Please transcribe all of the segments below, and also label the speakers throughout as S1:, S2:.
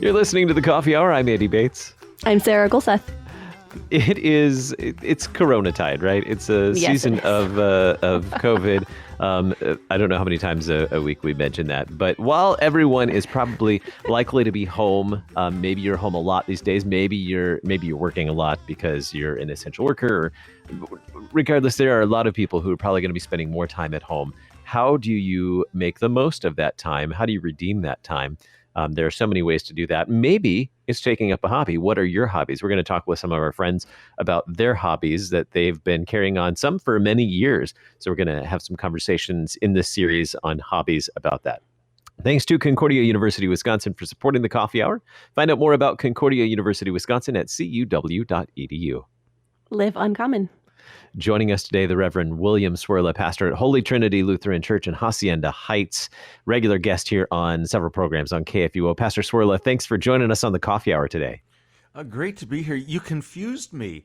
S1: You're listening to The Coffee Hour. I'm Andy Bates.
S2: I'm Sarah Gulseth.
S1: It's Corona-tide, right? It's a season of COVID. I don't know how many times a week we mention that. But while everyone is probably likely to be home, maybe you're home a lot these days. Maybe you're working a lot because you're an essential worker. Regardless, there are a lot of people who are probably going to be spending more time at home. How do you make the most of that time? How do you redeem that time? There are so many ways to do that. Maybe it's taking up a hobby. What are your hobbies? We're going to talk with some of our friends about their hobbies that they've been carrying on, some for many years. So we're going to have some conversations in this series on hobbies about that. Thanks to Concordia University, Wisconsin for supporting the Coffee Hour. Find out more about Concordia University, Wisconsin at cuw.edu.
S2: Live uncommon.
S1: Joining us today, the Reverend William Cwirla, pastor at Holy Trinity Lutheran Church in Hacienda Heights, regular guest here on several programs on KFUO. Pastor Cwirla, thanks for joining us on the Coffee Hour today.
S3: Great to be here. You confused me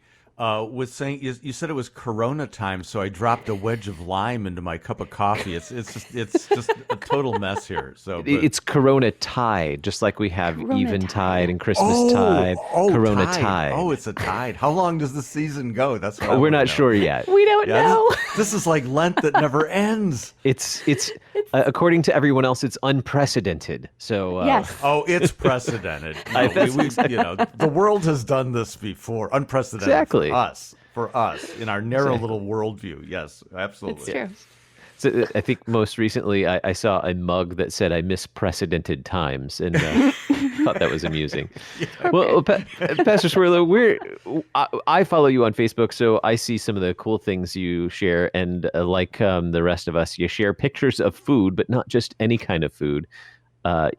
S3: with saying you said it was Corona time, so I dropped a wedge of lime into my cup of coffee. It's just a total mess here. So
S1: it's Corona tide, just like we have Eventide and Christmas tide. Corona tide.
S3: Oh, it's a tide. How long does the season go? That's what
S1: we're not sure yet.
S2: We don't know.
S3: This is like Lent that never ends.
S1: It's according to everyone else, it's unprecedented. So
S2: yes.
S3: Oh, it's precedented. The world has done this before. Unprecedented.
S1: Exactly.
S3: For us, in our narrow little worldview. Yes, absolutely.
S2: It's true.
S1: So I think most recently I saw a mug that said "I miss precedented times" and thought that was amusing. Yeah. Well, Pastor Cwirla, I follow you on Facebook, so I see some of the cool things you share, and like the rest of us, you share pictures of food, but not just any kind of food.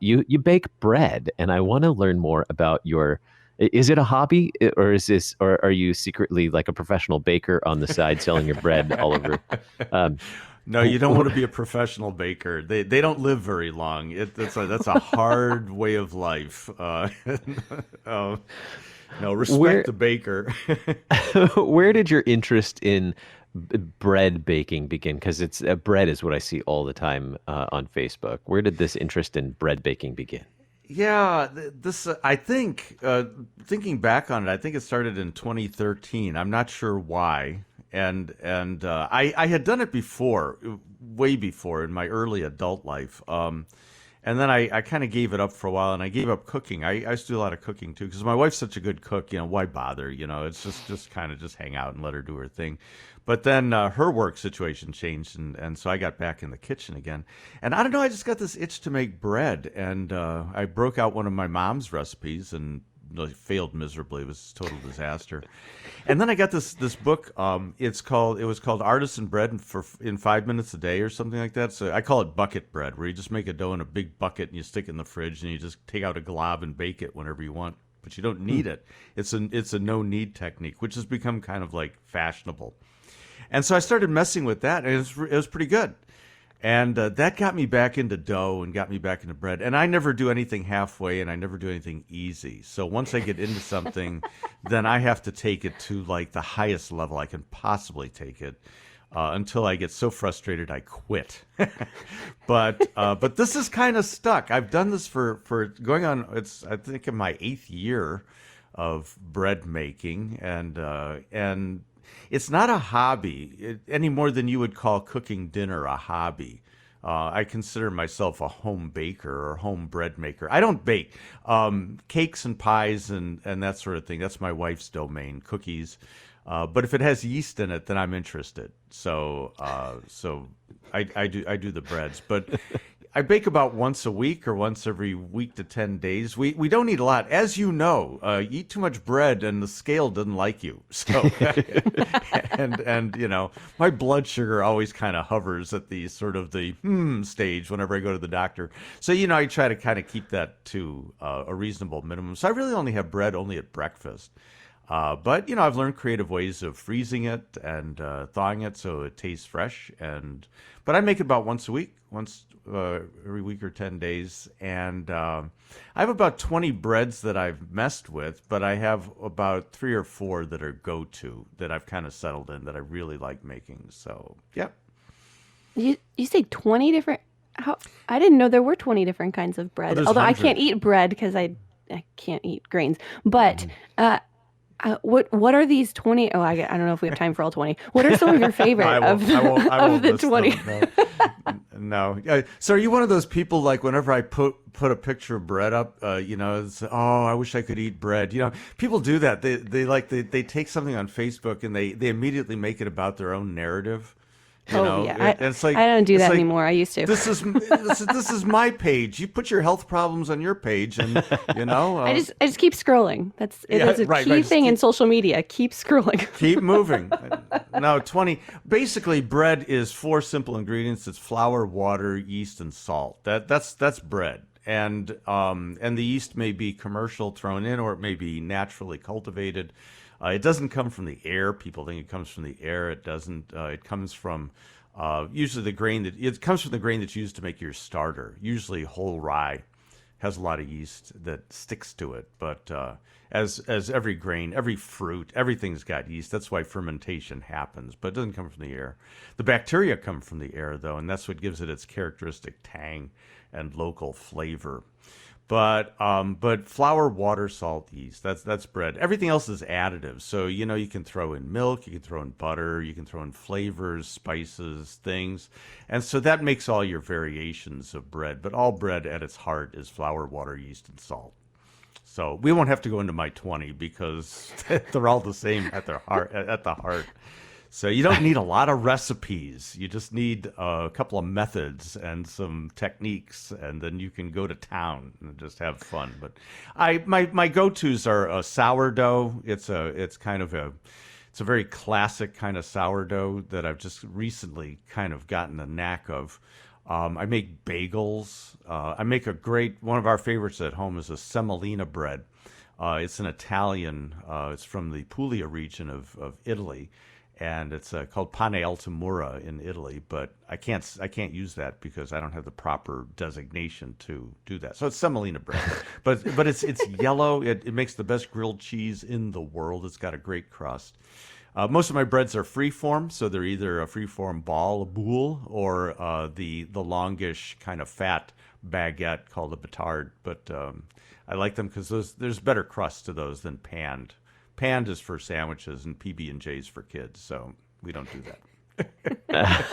S1: You bake bread, and I want to learn more about your. Is it a hobby, or are you secretly like a professional baker on the side selling your bread all over?
S3: No, you don't want to be a professional baker. They don't live very long. That's a hard way of life. No, respect the baker.
S1: Where did your interest in bread baking begin? Because bread is what I see all the time on Facebook. Where did this interest in bread baking begin?
S3: Yeah, I think, thinking back on it, I think it started in 2013. I'm not sure why. And I had done it before, way before in my early adult life. And then I kind of gave it up for a while, and I gave up cooking. I used to do a lot of cooking too, because my wife's such a good cook. Why bother? It's just kind of just hang out and let her do her thing. But then her work situation changed, and so I got back in the kitchen again. And I don't know, I just got this itch to make bread, and I broke out one of my mom's recipes, and it failed miserably. It was a total disaster. And then I got this book. It was called Artisan Bread in 5 minutes a day or something like that. So I call it bucket bread, where you just make a dough in a big bucket and you stick it in the fridge, and you just take out a glob and bake it whenever you want. But you don't knead it. It's a no knead technique, which has become kind of like fashionable. And so I started messing with that, and it was pretty good. And that got me back into dough and got me back into bread. And I never do anything halfway, and I never do anything easy. So once I get into something, then I have to take it to like the highest level I can possibly take it, until I get so frustrated I quit. But this is kind of stuck. I've done this for going on. I think in my 8th year of bread making, and it's not a hobby any more than you would call cooking dinner a hobby. I consider myself a home baker or home bread maker. I don't bake cakes and pies and that sort of thing. That's my wife's domain, cookies. But if it has yeast in it, then I'm interested. So I do the breads. But I bake about once a week or once every week to 10 days. We don't eat a lot. As you know, you eat too much bread and the scale doesn't like you. So, and my blood sugar always kind of hovers at the sort of the stage whenever I go to the doctor. So, I try to kind of keep that to a reasonable minimum. So I really only have bread only at breakfast. But I've learned creative ways of freezing it and thawing it so it tastes fresh. But I make it about once a week, once every week or 10 days. And I have about 20 breads that I've messed with, but I have about 3 or 4 that are go-to that I've kind of settled in that I really like making. So, yeah.
S2: You say 20 different? I didn't know there were 20 different kinds of bread.
S3: there's
S2: Although
S3: hundreds.
S2: I can't eat bread because I can't eat grains. But what are these 20? Oh, I don't know if we have time for all 20. What are some of your favorite
S3: I
S2: of
S3: won't
S2: the
S3: list
S2: 20?
S3: them, no. So are you one of those people, like, whenever I put a picture of bread up, it's, oh, I wish I could eat bread. People do that. They take something on Facebook and they immediately make it about their own narrative.
S2: Yeah.
S3: It's like,
S2: I don't do that
S3: like,
S2: anymore. I used to.
S3: This is my page. You put your health problems on your page, and
S2: I just keep scrolling. That's a key thing in social media. Keep scrolling.
S3: Keep moving. No, 20. Basically, bread is 4 simple ingredients. It's flour, water, yeast, and salt. That's bread. And the yeast may be commercial thrown in, or it may be naturally cultivated. It doesn't come from the air. People think it comes from the air. It doesn't. It comes from usually the grain that's used to make your starter. Usually whole rye has a lot of yeast that sticks to it. But as every grain, every fruit, everything's got yeast. That's why fermentation happens. But it doesn't come from the air. The bacteria come from the air, though, and that's what gives it its characteristic tang and local flavor. But flour, water, salt, yeast, that's bread. Everything else is additive. So, you can throw in milk, you can throw in butter, you can throw in flavors, spices, things. And so that makes all your variations of bread. But all bread at its heart is flour, water, yeast, and salt. So we won't have to go into my 20 because they're all the same at the heart. So you don't need a lot of recipes. You just need a couple of methods and some techniques, and then you can go to town and just have fun. But my go-tos are a sourdough. It's a very classic kind of sourdough that I've just recently kind of gotten the knack of. I make bagels. I make one of our favorites at home is a semolina bread. It's an Italian. It's from the Puglia region of Italy. And it's called pane altamura in Italy, but I can't use that because I don't have the proper designation to do that. So it's semolina bread, but it's yellow. It makes the best grilled cheese in the world. It's got a great crust. Most of my breads are freeform, so they're either a freeform ball, a boule, or the longish kind of fat baguette called a batard. But I like them because there's better crust to those than panned. Panned is for sandwiches and PB&J's for kids, so we don't do that.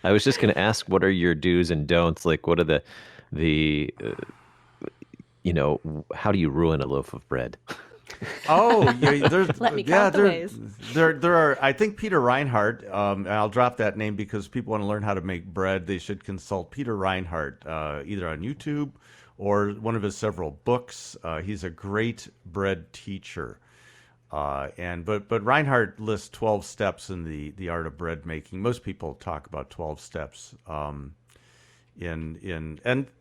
S1: I was just going to ask, what are your do's and don'ts? Like, what are how do you ruin a loaf of bread?
S3: Oh, yeah,
S2: Let me count the ways.
S3: There are. I think Peter Reinhardt. And I'll drop that name because people want to learn how to make bread. They should consult Peter Reinhardt either on YouTube or one of his several books. He's a great bread teacher. But Reinhardt lists 12 steps in the art of bread making. Most people talk about 12 steps. And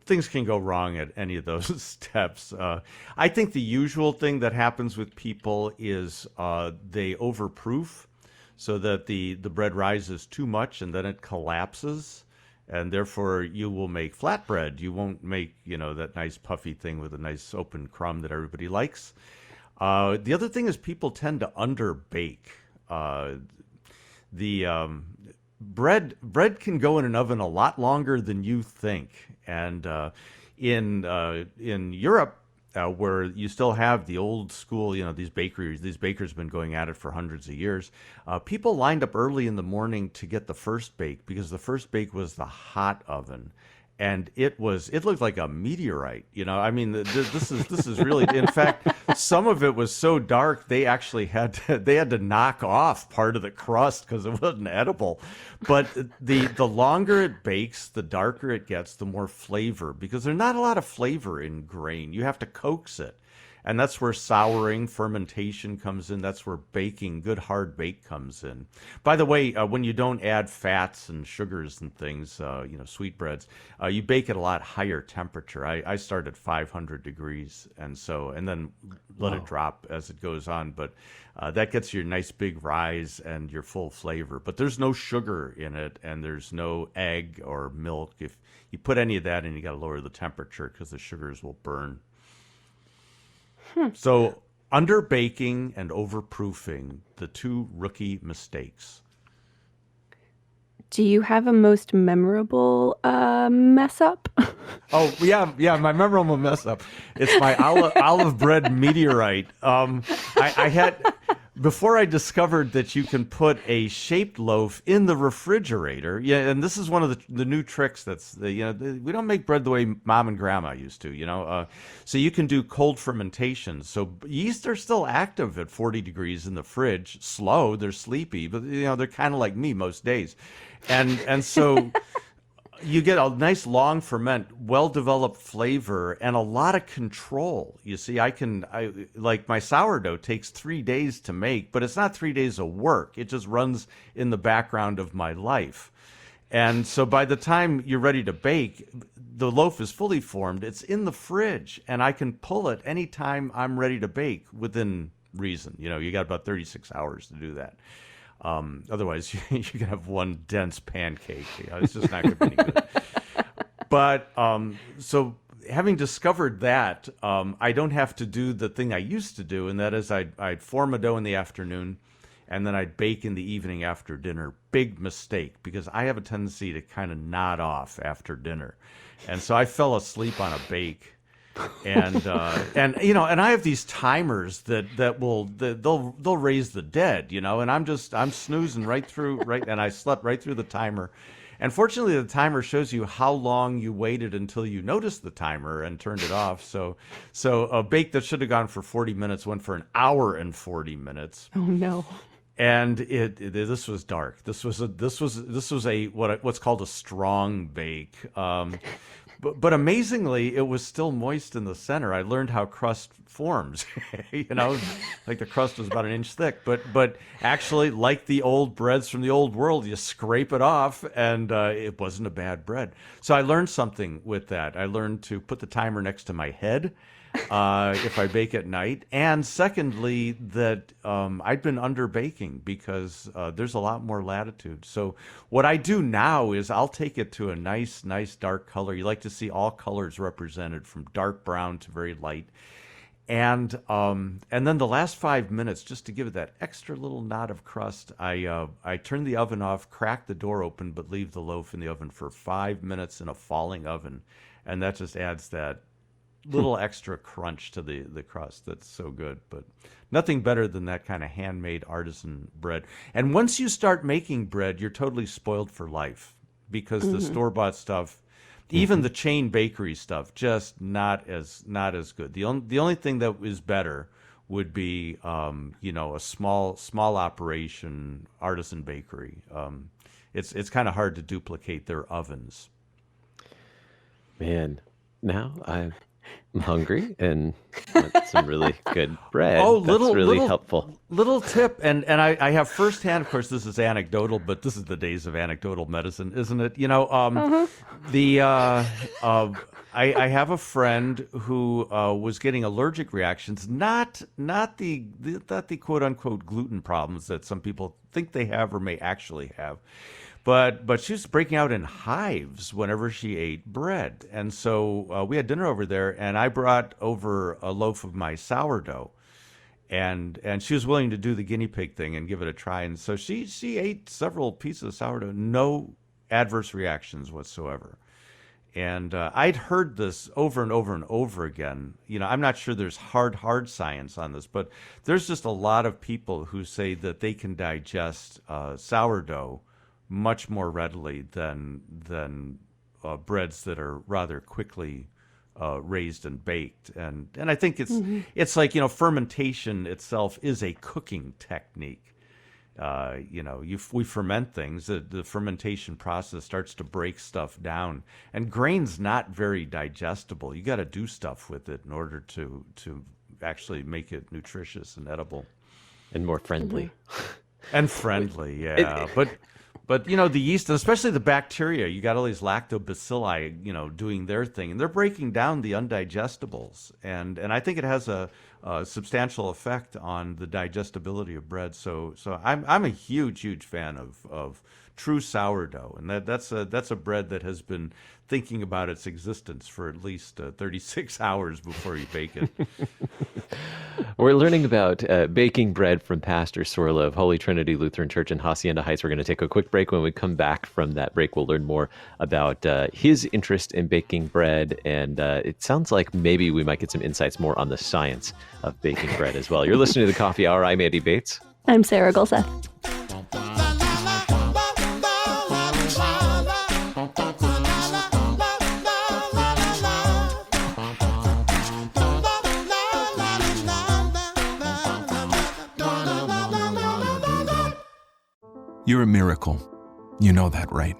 S3: things can go wrong at any of those steps. I think the usual thing that happens with people is they overproof so that the bread rises too much and then it collapses. And therefore, you will make flatbread. You won't make, that nice puffy thing with a nice open crumb that everybody likes. The other thing is people tend to underbake. Bread can go in an oven a lot longer than you think. And in Europe, where you still have the old school, these bakers have been going at it for hundreds of years. People lined up early in the morning to get the first bake because the first bake was the hot oven. And it looked like a meteorite, this is really, in fact, some of it was so dark, they actually had to knock off part of the crust because it wasn't edible. But the longer it bakes, the darker it gets, the more flavor, because there's not a lot of flavor in grain. You have to coax it. And that's where souring, fermentation comes in. That's where baking, good hard bake comes in. By the way, when you don't add fats and sugars and things, sweetbreads, you bake at a lot higher temperature. I start at 500 degrees, and then let it drop as it goes on. But that gets you a nice big rise and your full flavor. But there's no sugar in it, and there's no egg or milk. If you put any of that in, you got to lower the temperature because the sugars will burn. So under baking and overproofing, the two rookie mistakes.
S2: Do you have a most memorable mess up?
S3: Oh, yeah, my memorable mess up. It's my olive bread meteorite. I had, before I discovered that you can put a shaped loaf in the refrigerator. Yeah, and this is one of the new tricks. We don't make bread the way Mom and Grandma used to. So you can do cold fermentation. So yeast are still active at 40 degrees in the fridge. Slow, they're sleepy, but they're kind of like me most days, and so. You get a nice long ferment, well-developed flavor, and a lot of control. You see, like my sourdough takes 3 days to make, but it's not 3 days of work. It just runs in the background of my life. And so by the time you're ready to bake, the loaf is fully formed. It's in the fridge, and I can pull it anytime I'm ready to bake within reason. You got about 36 hours to do that. Otherwise, you can have one dense pancake. It's just not going to be any good. But so having discovered that, I don't have to do the thing I used to do, and that is I'd form a dough in the afternoon, and then I'd bake in the evening after dinner. Big mistake, because I have a tendency to kind of nod off after dinner. And so I fell asleep on a bake. And I have these timers they'll raise the dead, and I'm snoozing and I slept right through the timer. And fortunately, the timer shows you how long you waited until you noticed the timer and turned it off. So a bake that should have gone for 40 minutes went for an hour and 40 minutes.
S2: Oh no.
S3: And this was dark. This was what's called a strong bake. But amazingly, it was still moist in the center. I learned how crust forms, like the crust was about an inch thick. But actually, like the old breads from the old world, you scrape it off, and it wasn't a bad bread. So I learned something with that. I learned to put the timer next to my head if I bake at night. And secondly, that I'd been under baking because there's a lot more latitude. So what I do now is I'll take it to a nice dark color. You like to see all colors represented from dark brown to very light. And then the last 5 minutes, just to give it that extra little knot of crust, I turn the oven off, crack the door open, but leave the loaf in the oven for 5 minutes in a falling oven. And that just adds that little extra crunch to the crust. That's so good. But nothing better than that kind of handmade artisan bread. And once you start making bread, you're totally spoiled for life, because the store-bought stuff, even the chain bakery stuff, just not as good. The only thing that is better would be a small operation artisan bakery. It's kind of hard to duplicate their ovens.
S1: Man, now I'm hungry and want some really good bread.
S3: Oh,
S1: That's really helpful.
S3: Little tip, and I have firsthand. Of course, this is anecdotal, but this is the days of anecdotal medicine, isn't it? I have a friend who was getting allergic reactions, not the quote unquote gluten problems that some people think they have or may actually have. But she was breaking out in hives whenever she ate bread. And so we had dinner over there, and I brought over a loaf of my sourdough. And she was willing to do the guinea pig thing and give it a try. And so she ate several pieces of sourdough, no adverse reactions whatsoever. And I'd heard this over and over and over again. I'm not sure there's hard science on this, but there's just a lot of people who say that they can digest sourdough much more readily than breads that are rather quickly raised and baked, and I think it's like fermentation itself is a cooking technique. We ferment things. The fermentation process starts to break stuff down, and grain's not very digestible. You got to do stuff with it in order to actually make it nutritious and edible.
S1: And more friendly.
S3: And friendly, yeah. But you know, the yeast, especially the bacteria, you got all these lactobacilli, you know, doing their thing, and they're breaking down the undigestibles, and I think it has a substantial effect on the digestibility of bread. So I'm a huge fan of true sourdough, and that's a bread that has been thinking about its existence for at least 36 hours before you bake it.
S1: We're learning about baking bread from Pastor Cwirla of Holy Trinity Lutheran Church in Hacienda Heights. We're going to take a quick break. When we come back from that break, we'll learn more about his interest in baking bread, and it sounds like maybe we might get some insights more on the science of baking bread as well. You're listening to The Coffee Hour. I'm Andy Bates.
S2: I'm Sarah Gulseth.
S4: You're a miracle. You know that, right?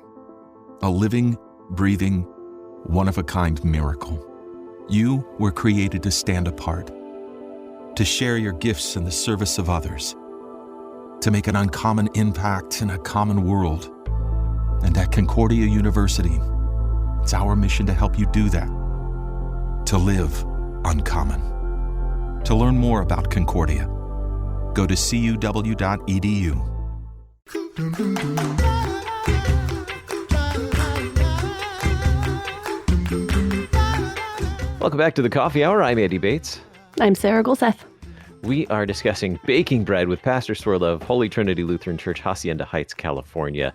S4: A living, breathing, one-of-a-kind miracle. You were created to stand apart, to share your gifts in the service of others, to make an uncommon impact in a common world. And at Concordia University, it's our mission to help you do that, to live uncommon. To learn more about Concordia, go to cuw.edu.
S1: Welcome back to The Coffee Hour. I'm Andy Bates.
S2: I'm Sarah Gulseth.
S1: We are discussing baking bread with Pastor Cwirla of Holy Trinity Lutheran Church, Hacienda Heights, California.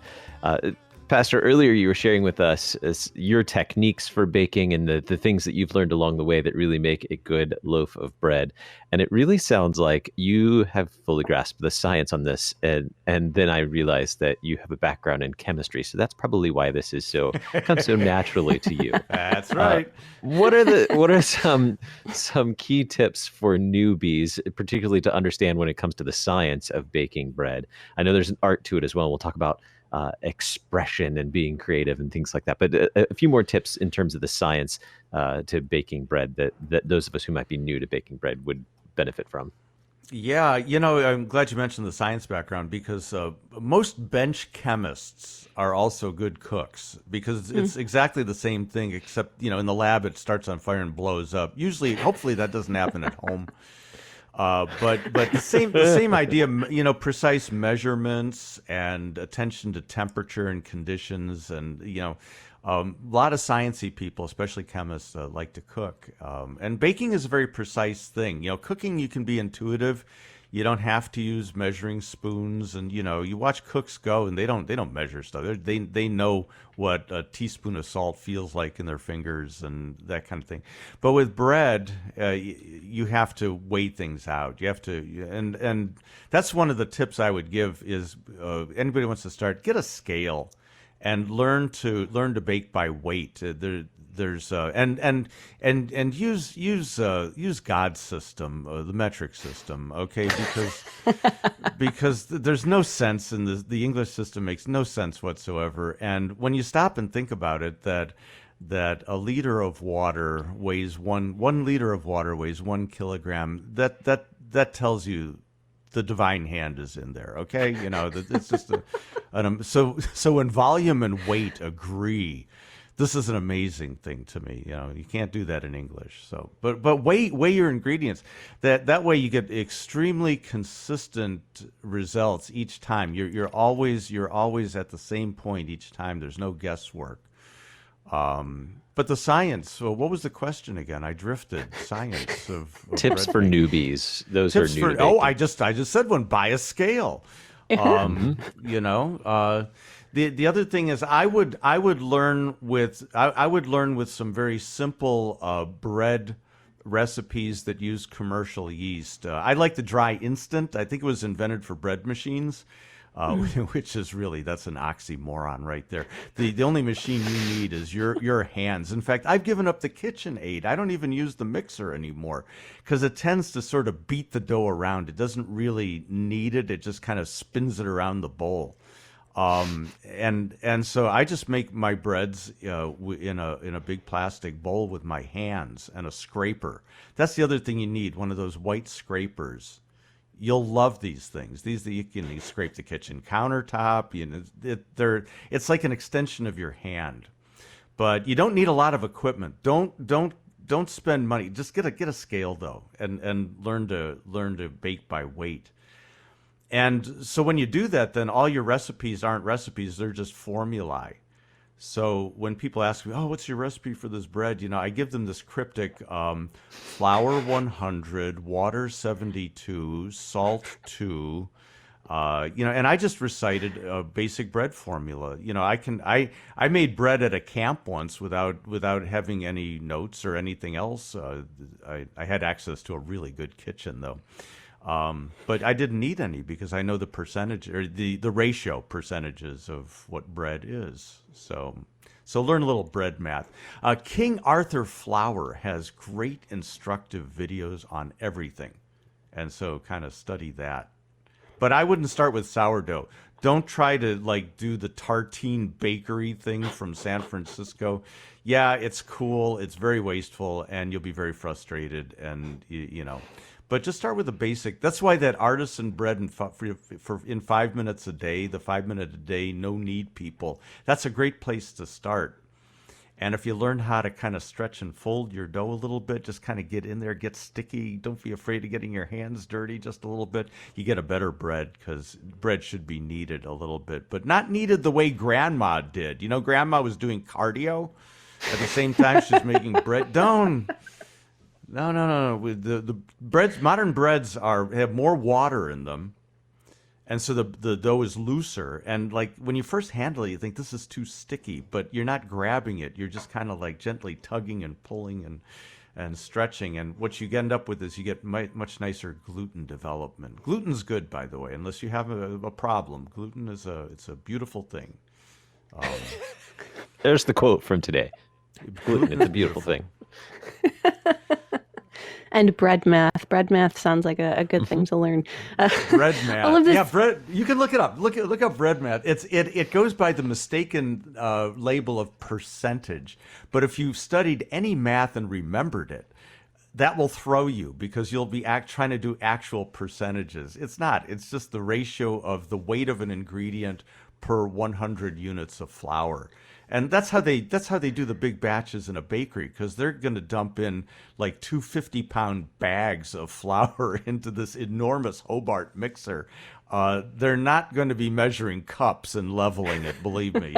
S1: Pastor, earlier you were sharing with us your techniques for baking and the things that you've learned along the way that really make a good loaf of bread. And it really sounds like you have fully grasped the science on this. And then I realized that you have a background in chemistry. So that's probably why this is comes so naturally to you.
S3: That's right.
S1: What are some key tips for newbies, particularly to understand when it comes to the science of baking bread? I know there's an art to it as well. We'll talk about expression and being creative and things like that. But a few more tips in terms of the science to baking bread that those of us who might be new to baking bread would benefit from.
S3: Yeah, you know, I'm glad you mentioned the science background because most bench chemists are also good cooks because it's exactly the same thing, except, you know, in the lab it starts on fire and blows up. Usually, hopefully that doesn't happen at home. But the same idea, you know, precise measurements and attention to temperature and conditions, and you know, a lot of sciencey people, especially chemists, like to cook. And baking is a very precise thing. You know, cooking you can be intuitive. You don't have to use measuring spoons, and you know, you watch cooks go, and they don't measure stuff. They know what a teaspoon of salt feels like in their fingers and that kind of thing. But with bread, you have to weigh things out. You have to, and that's one of the tips I would give is anybody who wants to start, get a scale and learn to bake by weight. There's and use God's system, the metric system, okay? Because there's no sense in the English system, makes no sense whatsoever. And when you stop and think about it, that a liter of water weighs one liter of water weighs 1 kilogram. That tells you the divine hand is in there, okay? You know, it's just so when volume and weight agree. This is an amazing thing to me. You know, you can't do that in English. So, but weigh your ingredients. That way you get extremely consistent results each time. You're always at the same point each time. There's no guesswork. But the science. So, what was the question again? I drifted. Science of
S1: tips for newbies. Those
S3: tips
S1: who are new.
S3: For I just said one. Buy a scale. You know. The other thing is I would learn with some very simple bread recipes that use commercial yeast. I like the dry instant. I think it was invented for bread machines, which is really, that's an oxymoron right there. The only machine you need is your hands. In fact, I've given up the KitchenAid. I don't even use the mixer anymore because it tends to sort of beat the dough around. It doesn't really need it. It just kind of spins it around the bowl. And so I just make my breads in a big plastic bowl with my hands and a scraper. That's the other thing you need, one of those white scrapers. You'll love these things. You scrape the kitchen countertop. It's like an extension of your hand. But you don't need a lot of equipment. Don't spend money. Just get a scale though, and learn to bake by weight. And so when you do that, then all your recipes aren't recipes; they're just formulae. So when people ask me, "Oh, what's your recipe for this bread?" I give them this cryptic: flour 100, water 72, salt 2. And I just recited a basic bread formula. I made bread at a camp once without having any notes or anything else. I had access to a really good kitchen though. But I didn't need any because I know the percentage or the ratio percentages of what bread is. So learn a little bread math. King Arthur Flour has great instructive videos on everything. And so kind of study that. But I wouldn't start with sourdough. Don't try to do the tartine bakery thing from San Francisco. Yeah, it's cool. It's very wasteful, and you'll be very frustrated. And but just start with the basic. That's why that artisan bread in 5 minutes a day, the 5 minute a day, no knead people. That's a great place to start. And if you learn how to kind of stretch and fold your dough a little bit, just kind of get in there, get sticky. Don't be afraid of getting your hands dirty just a little bit. You get a better bread because bread should be kneaded a little bit, but not kneaded the way Grandma did. Grandma was doing cardio at the same time she's making bread. No. The breads, modern breads have more water in them. And so the dough is looser. And when you first handle it, you think this is too sticky, but you're not grabbing it. You're just kind of gently tugging and pulling and stretching. And what you end up with is you get much nicer gluten development. Gluten's good, by the way, unless you have a problem. Gluten it's a beautiful thing.
S1: There's the quote from today. Gluten, it's a beautiful thing.
S2: And bread math. Bread math sounds like a good thing to learn.
S3: Bread math.
S2: All of this...
S3: Yeah, bread. You can look it up. Look up bread math. It goes by the mistaken label of percentage. But if you've studied any math and remembered it, that will throw you because you'll be trying to do actual percentages. It's not. It's just the ratio of the weight of an ingredient per 100 units of flour. And that's how they do the big batches in a bakery, because they're going to dump in 2 50-pound bags of flour into this enormous Hobart mixer. They're not going to be measuring cups and leveling it, believe me.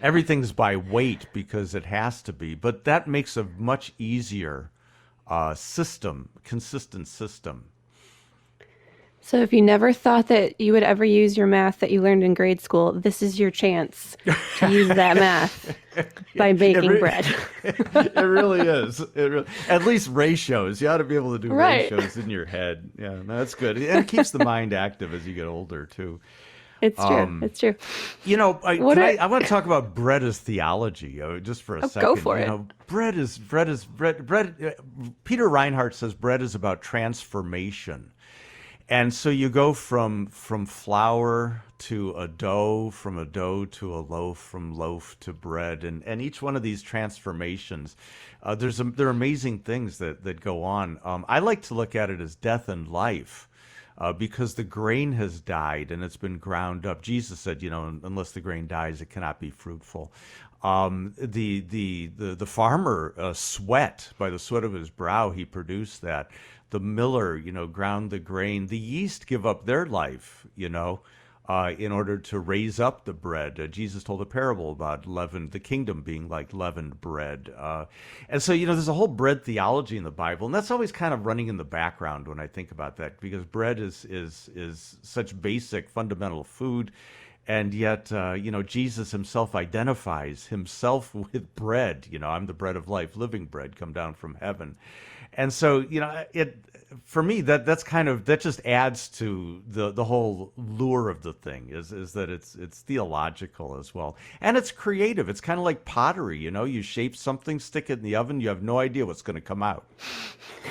S3: Everything's by weight because it has to be. But that makes a much easier consistent system.
S2: So if you never thought that you would ever use your math that you learned in grade school, this is your chance to use that math by baking bread.
S3: It really is. At least ratios. You ought to be able to do ratios in your head. Yeah, no, that's good. And it keeps the mind active as you get older, too.
S2: It's true. It's true.
S3: I want to talk about bread as theology just for a second.
S2: Go for it.
S3: Bread is bread. Peter Reinhardt says bread is about transformation. And so you go from flour to a dough, from a dough to a loaf, from loaf to bread. And each one of these transformations, there are amazing things that go on. I like to look at it as death and life because the grain has died and it's been ground up. Jesus said, unless the grain dies, it cannot be fruitful. The farmer sweat, by the sweat of his brow, he produced that. The miller, ground the grain. The yeast give up their life, in order to raise up the bread. Jesus told a parable about the kingdom being like leavened bread. And so, there's a whole bread theology in the Bible, and that's always kind of running in the background when I think about that, because bread is such basic, fundamental food. And yet, Jesus himself identifies himself with bread. I'm the bread of life, living bread, come down from heaven. And so, for me, that just adds to the whole lure of the thing is that it's theological as well, and it's creative. It's kind of like pottery, you shape something, stick it in the oven, you have no idea what's going to come out,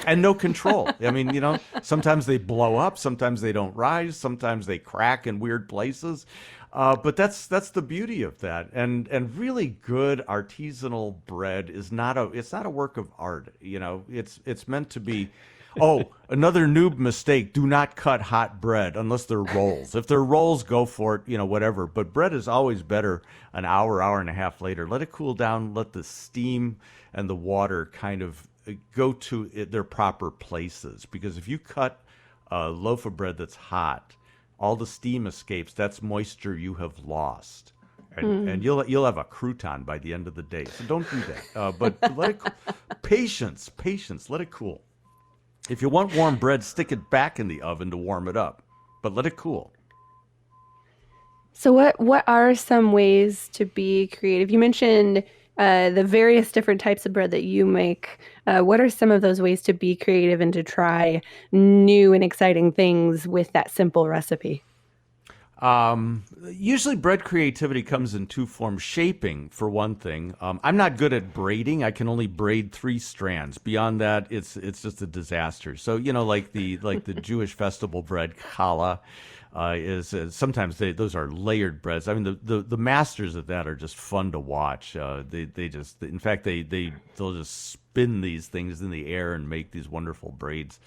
S3: and no control. I mean, sometimes they blow up, sometimes they don't rise, sometimes they crack in weird places. But that's the beauty of that, and really good artisanal bread is not a work of art. It's meant to be. Oh, another noob mistake: do not cut hot bread unless they're rolls. If they're rolls, go for it. Whatever. But bread is always better an hour and a half later. Let it cool down. Let the steam and the water kind of go to their proper places. Because if you cut a loaf of bread that's hot, all the steam escapes. That's moisture you have lost, and you'll have a crouton by the end of the day. So don't do that. But let it patience. Let it cool. If you want warm bread, stick it back in the oven to warm it up, but let it cool.
S2: So what are some ways to be creative? You mentioned the various different types of bread that you make. What are some of those ways to be creative and to try new and exciting things with that simple recipe?
S3: Usually bread creativity comes in two forms. Shaping, for one thing. I'm not good at braiding. I can only braid 3 strands. Beyond that, it's just a disaster. So, like the Jewish festival bread, challah, is sometimes those are layered breads. I mean, the masters of that are just fun to watch. They'll just spin these things in the air and make these wonderful braids.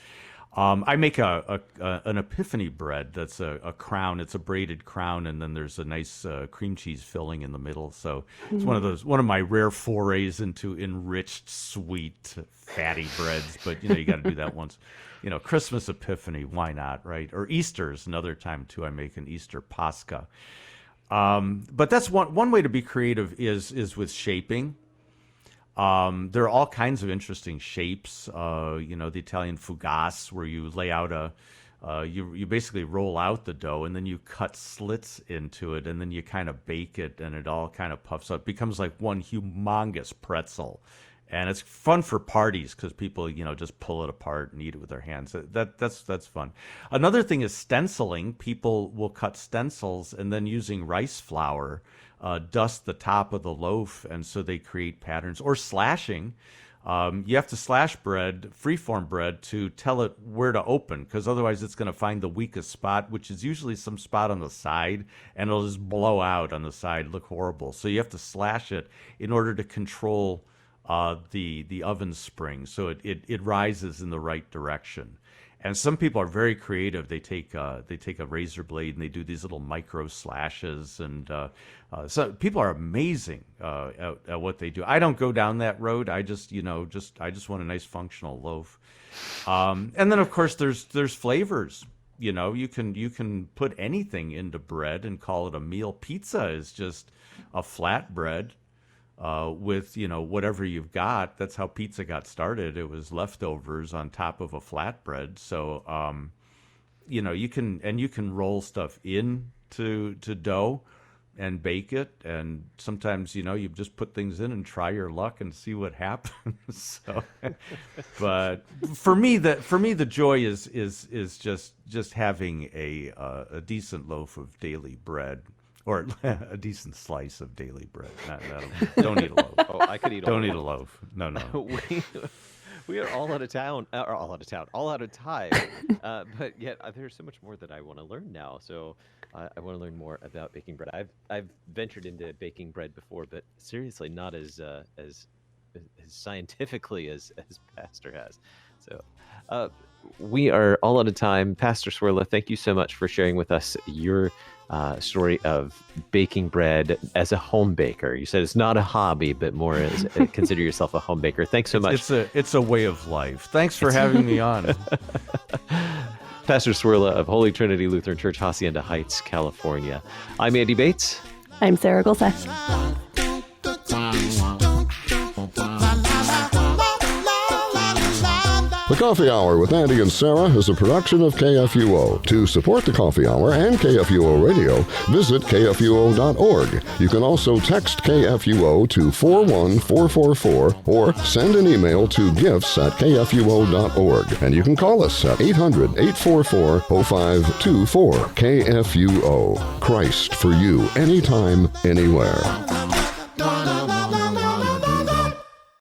S3: I make an epiphany bread that's a crown. It's a braided crown, and then there's a nice cream cheese filling in the middle. So it's one of my rare forays into enriched, sweet, fatty breads. But you got to do that once. Christmas Epiphany, why not, right? Or Easter is another time too. I make an Easter Pascha. But that's one way to be creative is with shaping. There are all kinds of interesting shapes. The Italian fugasse, where you lay out you basically roll out the dough and then you cut slits into it and then you kind of bake it and it all kind of puffs up. It becomes like one humongous pretzel. And it's fun for parties because people, just pull it apart and eat it with their hands. That's fun. Another thing is stenciling. People will cut stencils and then using rice flour, dust the top of the loaf, and so they create patterns. Or slashing. You have to slash bread, freeform bread, to tell it where to open, because otherwise it's going to find the weakest spot, which is usually some spot on the side, and it'll just blow out on the side, look horrible. So you have to slash it in order to control the oven spring, so it rises in the right direction. And some people are very creative. They take a razor blade and they do these little micro slashes, and so people are amazing at what they do. I don't go down that road. I just want a nice functional loaf. And then of course there's flavors. You can put anything into bread and call it a meal. Pizza is just a flat bread with whatever you've got. That's how pizza got started. It was leftovers on top of a flatbread. So you can roll stuff into dough and bake it, and sometimes you just put things in and try your luck and see what happens. So, but for me the joy is just having a decent loaf of daily bread. Or a decent slice of daily bread. Don't eat a loaf.
S1: Oh, I could eat.
S3: Don't eat a loaf. No.
S1: We are all out of town. All out of time. But yet there's so much more that I want to learn now. So I want to learn more about baking bread. I've ventured into baking bread before, but seriously, not as scientifically as Pastor has. So we are all out of time. Pastor Cwirla, thank you so much for sharing with us your story of baking bread as a home baker. You said it's not a hobby, but more as consider yourself a home baker. Thanks so much.
S3: It's a way of life. Thanks for having me on.
S1: Pastor Cwirla of Holy Trinity Lutheran Church, Hacienda Heights, California. I'm Andy Bates.
S2: I'm Sarah Golseth.
S5: The Coffee Hour with Andy and Sarah is a production of KFUO. To support the Coffee Hour and KFUO Radio, visit KFUO.org. You can also text KFUO to 41444 or send an email to gifts@kfuo.org. And you can call us at 800-844-0524. KFUO. Christ for you, anytime, anywhere.